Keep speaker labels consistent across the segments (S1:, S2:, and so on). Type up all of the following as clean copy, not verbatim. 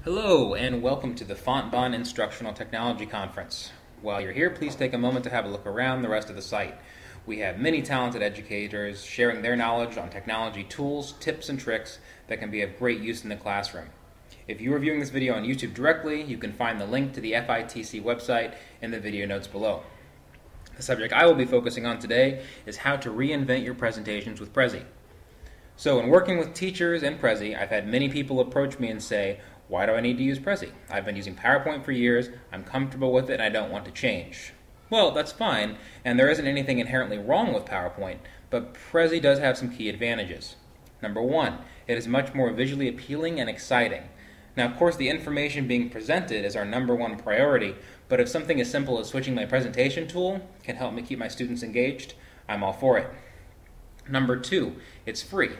S1: Hello and welcome to the Fontbonne Instructional Technology Conference. While you're here, please take a moment to have a look around the rest of the site. We have many talented educators sharing their knowledge on technology tools, tips, and tricks that can be of great use in the classroom. If you are viewing this video on YouTube directly, you can find the link to the FITC website in the video notes below. The subject I will be focusing on today is how to reinvent your presentations with Prezi. So in working with teachers and Prezi, I've had many people approach me and say, why do I need to use Prezi? I've been using PowerPoint for years, I'm comfortable with it, and I don't want to change. Well, that's fine, and there isn't anything inherently wrong with PowerPoint, but Prezi does have some key advantages. Number one, it is much more visually appealing and exciting. Now, of course, the information being presented is our number one priority, but if something as simple as switching my presentation tool can help me keep my students engaged, I'm all for it. Number two, it's free.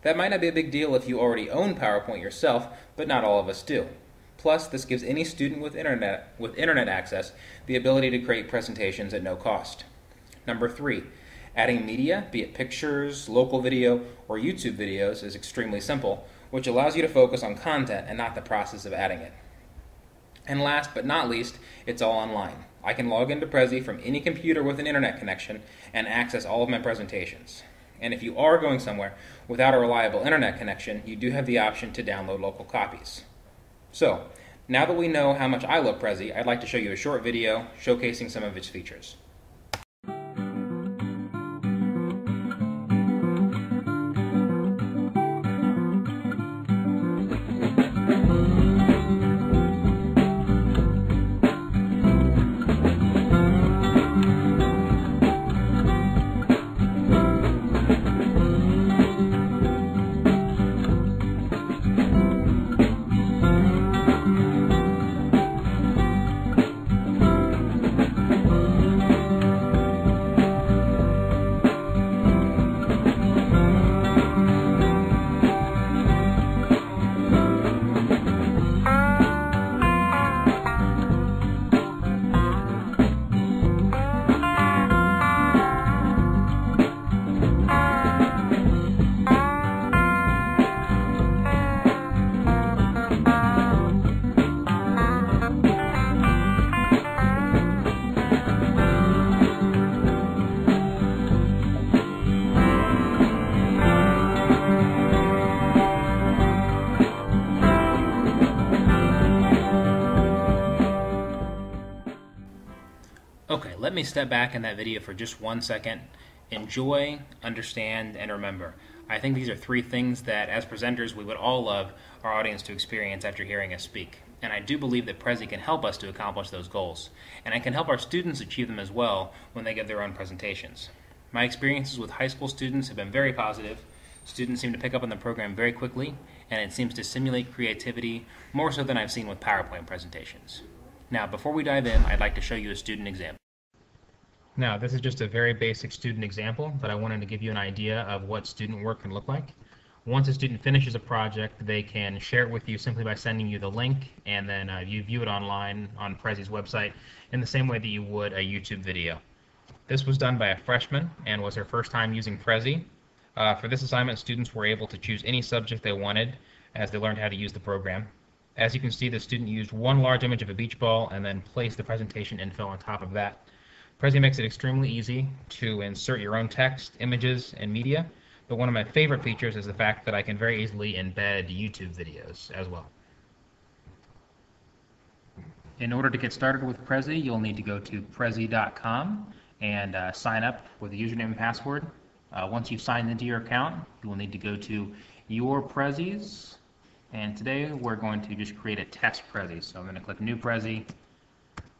S1: That might not be a big deal if you already own PowerPoint yourself, but not all of us do. Plus, this gives any student with internet access the ability to create presentations at no cost. Number three, adding media, be it pictures, local video, or YouTube videos, is extremely simple, which allows you to focus on content and not the process of adding it. And last but not least, it's all online. I can log into Prezi from any computer with an internet connection and access all of my presentations. And if you are going somewhere without a reliable internet connection, you do have the option to download local copies. So, now that we know how much I love Prezi, I'd like to show you a short video showcasing some of its features. Okay, let me step back in that video for just 1 second. Enjoy, understand, and remember. I think these are three things that, as presenters, we would all love our audience to experience after hearing us speak. And I do believe that Prezi can help us to accomplish those goals. And it can help our students achieve them as well when they give their own presentations. My experiences with high school students have been very positive. Students seem to pick up on the program very quickly, and it seems to stimulate creativity more so than I've seen with PowerPoint presentations. Now, before we dive in, I'd like to show you a student example. Now, this is just a very basic student example, but I wanted to give you an idea of what student work can look like. Once a student finishes a project, they can share it with you simply by sending you the link, and then you view it online on Prezi's website in the same way that you would a YouTube video. This was done by a freshman and was her first time using Prezi. For this assignment, students were able to choose any subject they wanted as they learned how to use the program. As you can see, the student used one large image of a beach ball and then placed the presentation info on top of that. Prezi makes it extremely easy to insert your own text, images, and media, but one of my favorite features is the fact that I can very easily embed YouTube videos as well. In order to get started with Prezi, you'll need to go to Prezi.com and sign up with the username and password. Once you've signed into your account, you will need to go to Your Prezis. And today we're going to just create a test Prezi. So I'm going to click New Prezi,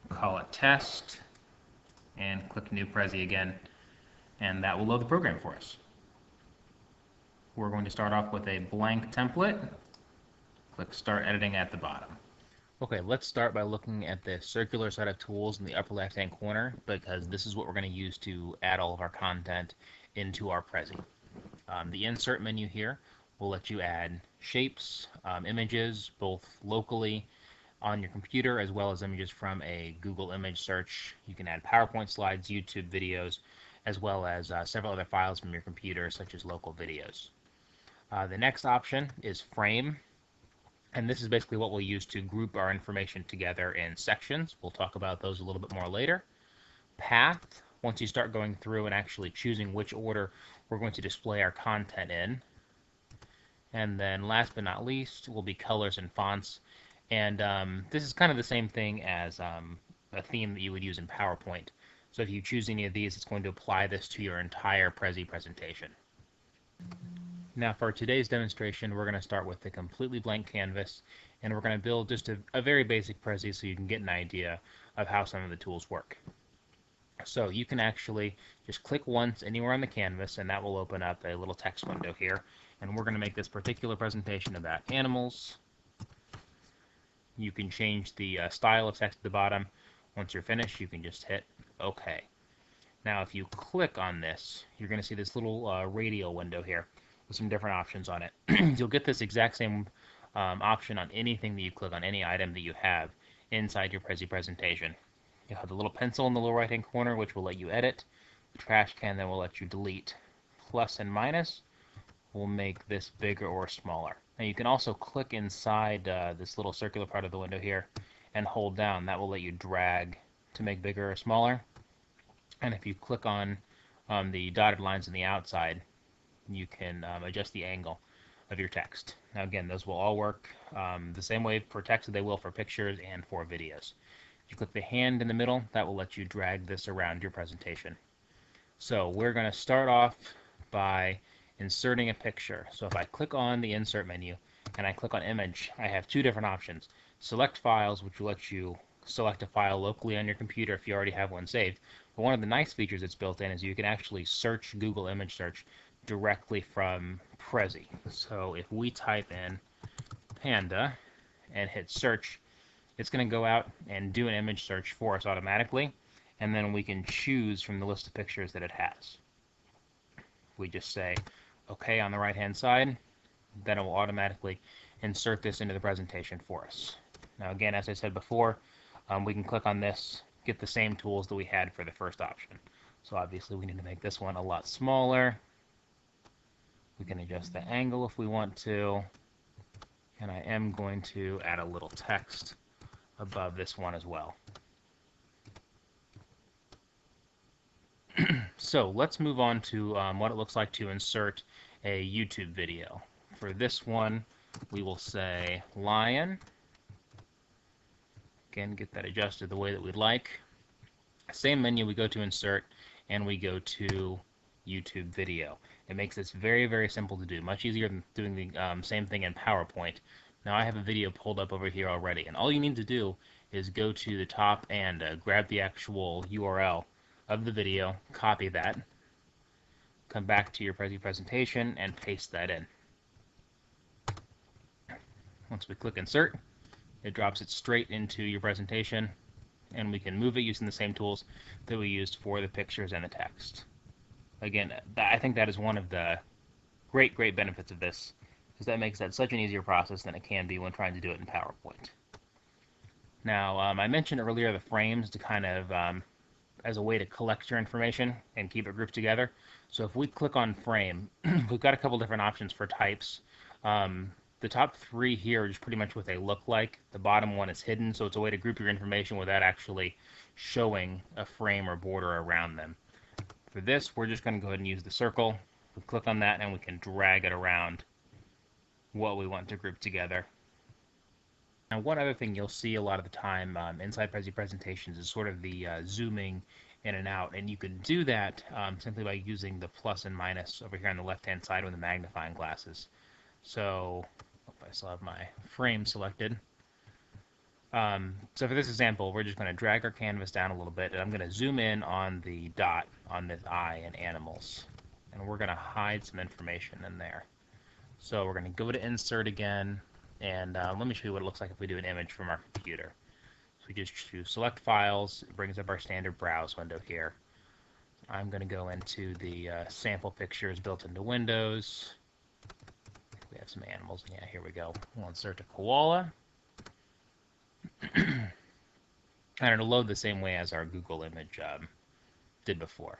S1: call it Test, and click New Prezi again, and that will load the program for us. We're going to start off with a blank template. Click Start Editing at the bottom. Okay, let's start by looking at the circular set of tools in the upper left-hand corner, because this is what we're going to use to add all of our content into our Prezi. The Insert menu here will let you add shapes, images, both locally on your computer as well as images from a Google image search. You can add PowerPoint slides, YouTube videos, as well as several other files from your computer, such as local videos. The next option is Frame. And this is basically what we'll use to group our information together in sections. We'll talk about those a little bit more later. Path, once you start going through and actually choosing which order we're going to display our content in. And then last but not least will be colors and fonts. And this is kind of the same thing as a theme that you would use in PowerPoint. So if you choose any of these, it's going to apply this to your entire Prezi presentation. Now for today's demonstration, we're going to start with a completely blank canvas, and we're going to build just a very basic Prezi so you can get an idea of how some of the tools work. So you can actually just click once anywhere on the canvas, and that will open up a little text window here. And we're going to make this particular presentation about animals. You can change the style of text at the bottom. Once you're finished, you can just hit OK. Now if you click on this, you're going to see this little radial window here with some different options on it. You'll get this exact same option on anything that you click on, any item that you have inside your Prezi presentation. You'll have the little pencil in the lower right hand corner, which will let you edit. The trash can then will let you delete. Plus and minus will make this bigger or smaller. Now you can also click inside this little circular part of the window here and hold down. That will let you drag to make bigger or smaller. And if you click on the dotted lines on the outside, you can adjust the angle of your text. Now again, those will all work the same way for text as they will for pictures and for videos. If you click the hand in the middle, that will let you drag this around your presentation. So we're going to start off by inserting a picture. So if I click on the insert menu and I click on image, I have two different options. Select files, which will let you select a file locally on your computer if you already have one saved. But one of the nice features that's built in is you can actually search Google image search directly from Prezi. So if we type in panda and hit search, it's going to go out and do an image search for us automatically, and then we can choose from the list of pictures that it has. We just say OK on the right hand side, then it will automatically insert this into the presentation for us. Now again, as I said before, we can click on this, get the same tools that we had for the first option. So obviously we need to make this one a lot smaller. We can adjust the angle if we want to, and I am going to add a little text above this one as well. So let's move on to what it looks like to insert a YouTube video. For this one, we will say lion. Again, get that adjusted the way that we'd like. Same menu, we go to insert, and we go to YouTube video. It makes this very, very simple to do, much easier than doing the same thing in PowerPoint. Now I have a video pulled up over here already, and all you need to do is go to the top and grab the actual URL of the video, copy that, come back to your Prezi presentation, and paste that in. Once we click insert, it drops it straight into your presentation, and we can move it using the same tools that we used for the pictures and the text. Again, I think that is one of the great benefits of this, is that makes that such an easier process than it can be when trying to do it in PowerPoint. Now, I mentioned earlier the frames to kind of as a way to collect your information and keep it grouped together. So if we click on frame, we've got a couple different options for types. The top three here are just pretty much what they look like. The bottom one is hidden, so it's a way to group your information without actually showing a frame or border around them. For this, we're just going to go ahead and use the circle. We click on that and we can drag it around what we want to group together. Now, one other thing you'll see a lot of the time inside Prezi presentations is sort of the zooming in and out, and you can do that simply by using the plus and minus over here on the left-hand side with the magnifying glasses. So, I still have my frame selected. So for this example, we're just going to drag our canvas down a little bit, and I'm going to zoom in on the dot on this eye in animals, and we're going to hide some information in there. So we're going to go to insert again, and let me show you what it looks like if we do an image from our computer. So we just choose select files. It brings up our standard browse window here. I'm going to go into the sample pictures built into Windows. We have some animals. Yeah, here we go. We'll insert a koala. And it'll load the same way as our Google image did before.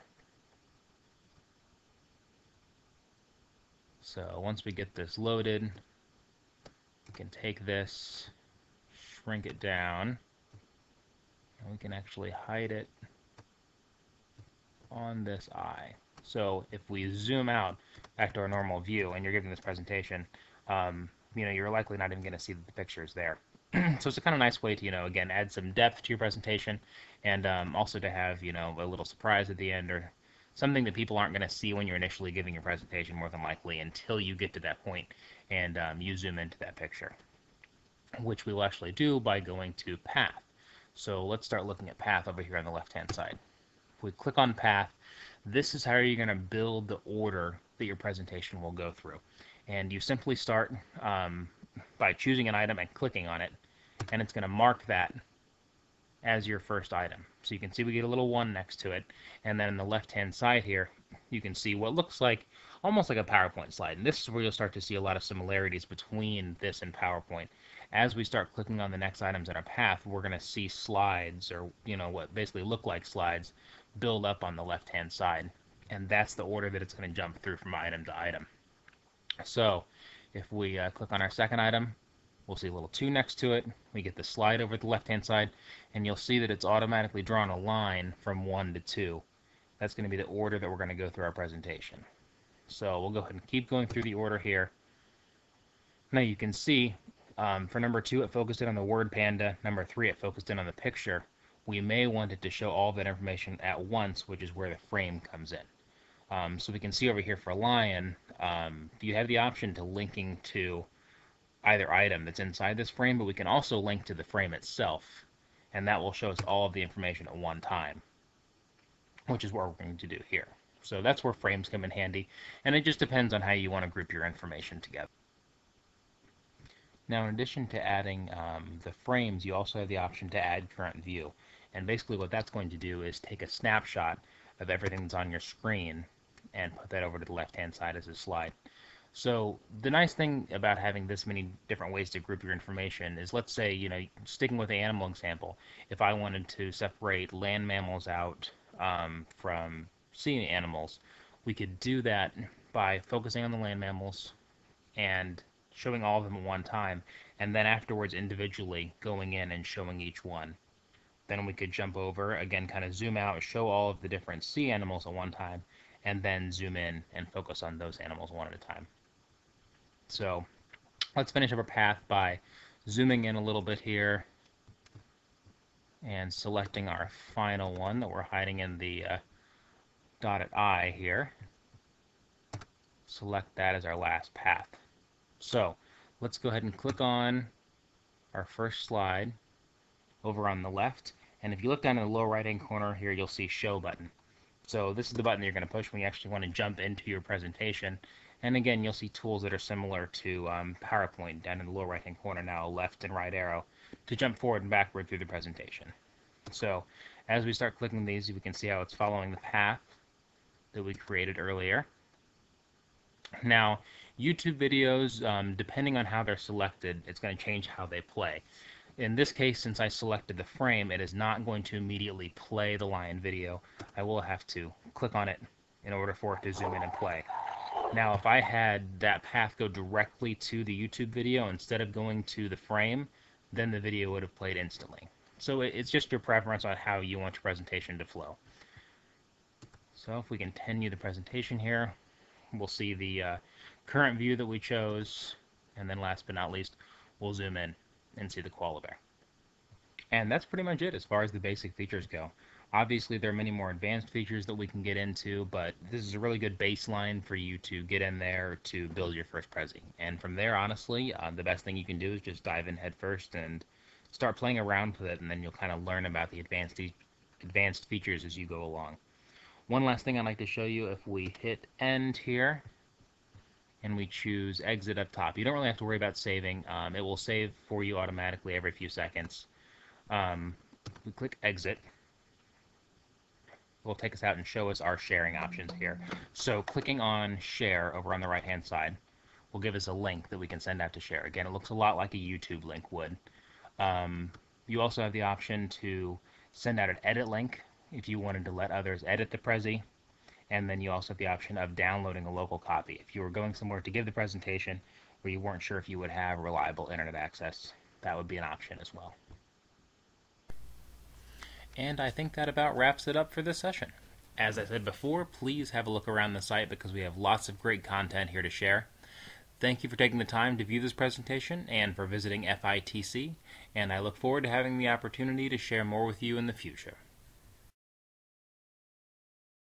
S1: So once we get this loaded, We can take this, shrink it down, and we can actually hide it on this eye. So if we zoom out back to our normal view and you're giving this presentation, you're likely not even going to see the pictures there. So it's a kind of nice way to, again, add some depth to your presentation, and also to have, a little surprise at the end, or something that people aren't going to see when you're initially giving your presentation, more than likely, until you get to that point and you zoom into that picture, which we will actually do by going to Path. So let's start looking at Path over here on the left-hand side. If we click on Path, this is how you're going to build the order that your presentation will go through. And you simply start by choosing an item and clicking on it, and it's going to mark that as your first item. So you can see we get a little 1 next to it, and then on the left-hand side here, you can see what looks like almost like a PowerPoint slide. And this is where you'll start to see a lot of similarities between this and PowerPoint. As we start clicking on the next items in our path, we're going to see slides, or what basically look like slides, build up on the left-hand side. And that's the order that it's going to jump through from item to item. So if we click on our second item, we'll see a little 2 next to it. We get the slide over at the left-hand side, and you'll see that it's automatically drawn a line from 1 to 2. That's going to be the order that we're going to go through our presentation. So we'll go ahead and keep going through the order here. Now you can see for number 2, it focused in on the word panda. Number 3, it focused in on the picture. We may want it to show all that information at once, which is where the frame comes in. So we can see over here for lion, you have the option to linking to either item that's inside this frame, but we can also link to the frame itself, and that will show us all of the information at one time, which is what we're going to do here. So that's where frames come in handy, and it just depends on how you want to group your information together. Now, in addition to adding the frames, you also have the option to add current view, and basically what that's going to do is take a snapshot of everything that's on your screen and put that over to the left-hand side as a slide. So the nice thing about having this many different ways to group your information is, let's say, sticking with the animal example, if I wanted to separate land mammals out from sea animals, we could do that by focusing on the land mammals and showing all of them at one time, and then afterwards individually going in and showing each one. Then we could jump over, again, kind of zoom out, show all of the different sea animals at one time, and then zoom in and focus on those animals one at a time. So let's finish up our path by zooming in a little bit here and selecting our final one that we're hiding in the dotted eye here. Select that as our last path. So let's go ahead and click on our first slide over on the left, and if you look down in the lower right hand corner here, you'll see show button. So this is the button that you're going to push when you actually want to jump into your presentation. And again, you'll see tools that are similar to PowerPoint down in the lower right hand corner now, left and right arrow, to jump forward and backward through the presentation. So as we start clicking these, we can see how it's following the path that we created earlier. Now, YouTube videos, depending on how they're selected, it's going to change how they play. In this case, since I selected the frame, it is not going to immediately play the lion video. I will have to click on it in order for it to zoom in and play. Now, if I had that path go directly to the YouTube video instead of going to the frame, then the video would have played instantly. So it's just your preference on how you want your presentation to flow. So if we continue the presentation here, we'll see the current view that we chose, and then last but not least, we'll zoom in and see the koala bear. And that's pretty much it as far as the basic features go. Obviously, there are many more advanced features that we can get into, but this is a really good baseline for you to get in there to build your first Prezi. And from there, honestly, the best thing you can do is just dive in head first and start playing around with it, and then you'll kind of learn about the advanced features as you go along. One last thing I'd like to show you, if we hit end here and we choose exit up top, you don't really have to worry about saving. It will save for you automatically every few seconds. We click exit. It will take us out and show us our sharing options here. So clicking on share over on the right hand side will give us a link that we can send out to share. Again, it looks a lot like a YouTube link would. You also have the option to send out an edit link if you wanted to let others edit the Prezi, and then you also have the option of downloading a local copy. If you were going somewhere to give the presentation, or you weren't sure if you would have reliable internet access, that would be an option as well. And I think that about wraps it up for this session. As I said before, please have a look around the site because we have lots of great content here to share. Thank you for taking the time to view this presentation and for visiting FITC, and I look forward to having the opportunity to share more with you in the future.